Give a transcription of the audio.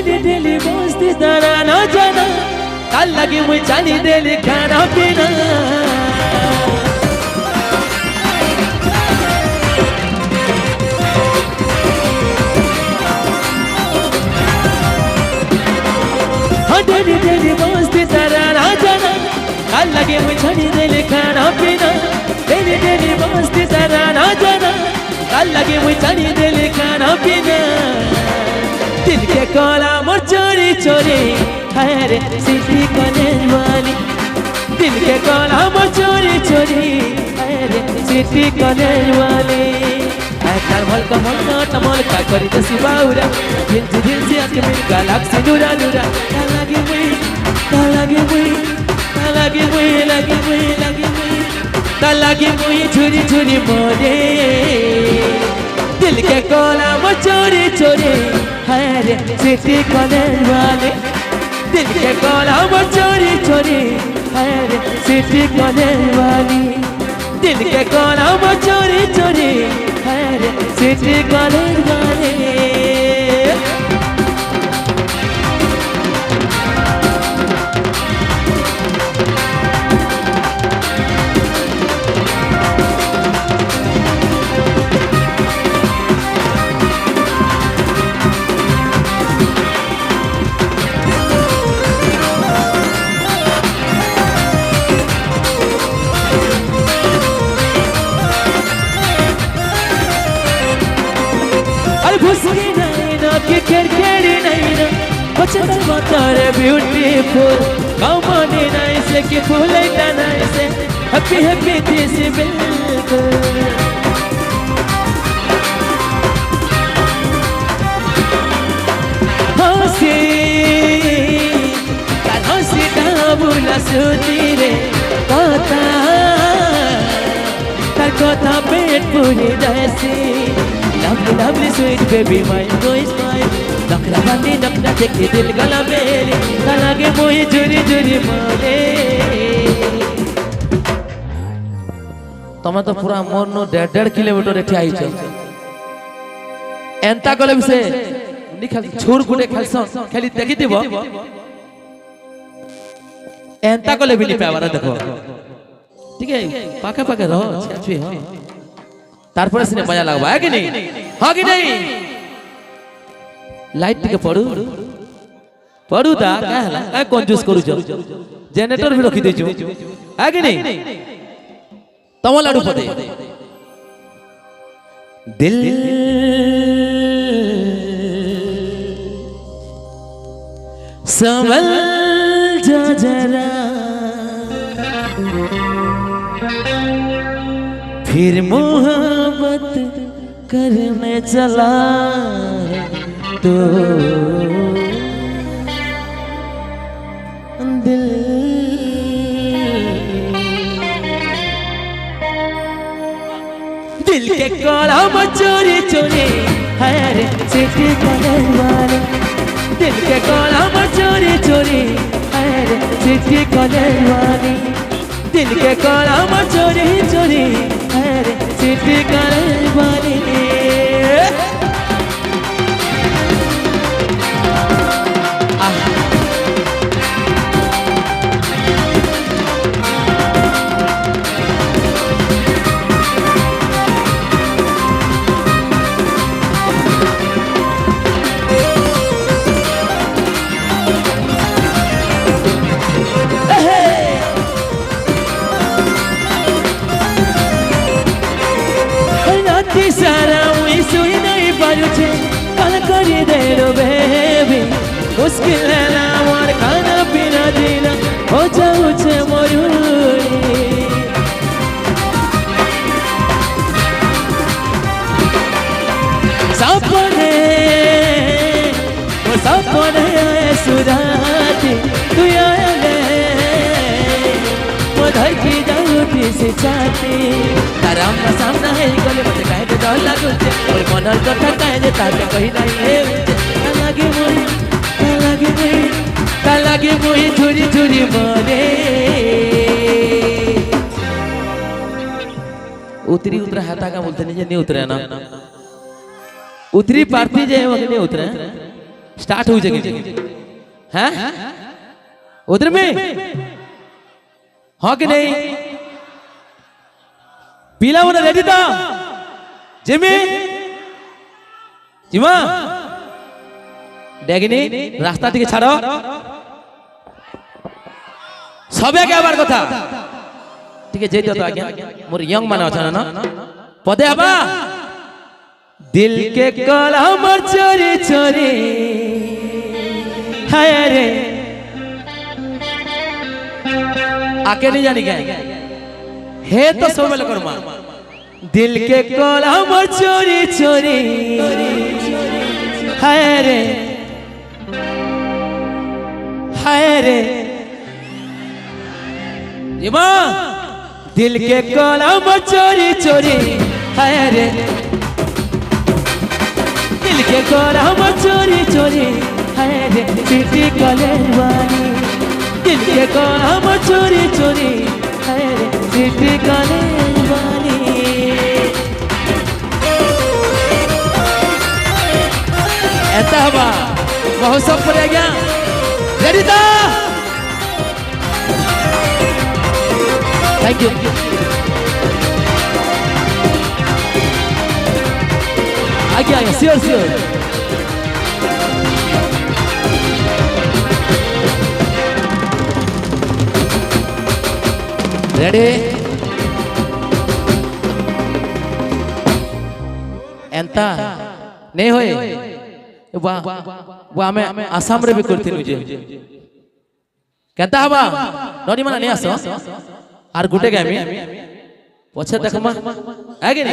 daily daily बस्ती तारा न जाना तार लगे मुई जानी देली खाना पीना डेली डेली बस्ती तारा न जाना तार लगे मुई जानी देली खाना पीना डेली डेली बस्ती तारा न जाना तार लगे मुई जानी देली खाना पीना दिल के कोला मोर चोरी चोरी है रे सिटी कॉलेज वाली दिल के कोला मोर चोरी चोरी है रे सिटी कॉलेज वाली कमल का टमल का करी दसी बाउरा दिल से आके मेरी गैलेक्सी नूरा नूरा लगे मुई लगे मुई छुरी छुरी मोरे दिल के कोला मोर चोरी चोरी है रे सिटी कॉलेज वाले दिल के कोला मोर चोरी चोरी है रे सिटी कॉलेज वाली दिल के कोला मोर चोरी चोरी है रे सिटी कॉलेज वाले घुसकी नहीं ना कि खेड़ी नहीं ना बचता बतारे ब्यूटीफुल कमाने नहीं से कि फूले नहीं से हैप्पी हैप्पी दिस बिल्कुल हंसी डाबुला सुती रे कथा पेट पूरी जैसी Lovely, lovely, sweet baby, my voice, my नखरा बंदी नखरा देखी दिल गला मेरे लगे मुझे जुरी जुरी मारे तमे तो पूरा मोरनो 1.5 किलोमीटर एठी आइछ एंता कले से निखल छोर गुडे खेलस खेली देखि दिबो एंता कले भी नि पावारा देखो ठीक है पाके पाके रहो छुई हो तारपरे सिने मजा लगवा है कि नहीं हाँ कि नहीं लाइट टिके पड़ू ता क्या हला काय कंजूस करू जो जनरेटर भी रखी देजो है कि नहीं तम लाडू पदे दिल संभल जा जरा फिर मोहब्बत करने चला तो दिल दिल के कोला चोरी चोरी है रे सिटी कॉलेज वाले दिल के कोला चोरी चोरी है रे सिटी कॉलेज वाली दिल के कोला चोरी चोरी है रे सिटी कॉलेज वाली सारा सुई नहीं पारुचे कल करी दे लो बेबी मुश्किल है ना और खाना पीना जीना हो जाऊ छे मयूरी सपने सुराती तू आले मधर की जाऊती से चाहती तारा अपना सामना है गले मत कहे दे डर लागुते और मनर कथा कहे दे ताके कही नहीं है लागे मुई झुरी झुरी मरे उतरी उतरा हाथा का बोलते नहीं उतरे ना उतरी पार्थी जे वगैरह नहीं उतरे स्टार्ट हो जाएगी हैं उधर में हाँ कि नहीं पीला वाला रेडी था जिमी जिमा डेगिनी रास्ता दिखे छाड़ो सबे के आबार कथा ठीक है जेते तो आज्ञा मोर यंग माने अच्छा ना पदे आबा दिल के कलम चोरी चोरी हाय रे आके नहीं जानी क्या है तो सब में लकर मां दिल के कलम चोरी चोरी हाय रे जिमा दिल के कलम चोरी चोरी हाय रे दिल के कलम चोरी चोरी हाय रे चिट्ठी कलर वाली दिल के कलम चोरी चोरी हाय रे चिट्ठी कलर वाली ऐसा हवा महोत्सव पर आ गया रेडी था थैंक यू आगे आगे श्योर श्योर रेडी एंता नहीं होए वाह वाह मैं आसाम रे भी करती मुझे कहता हवा नॉनी माना नहीं आसो आर गुटे गामी पछे देखमा आगे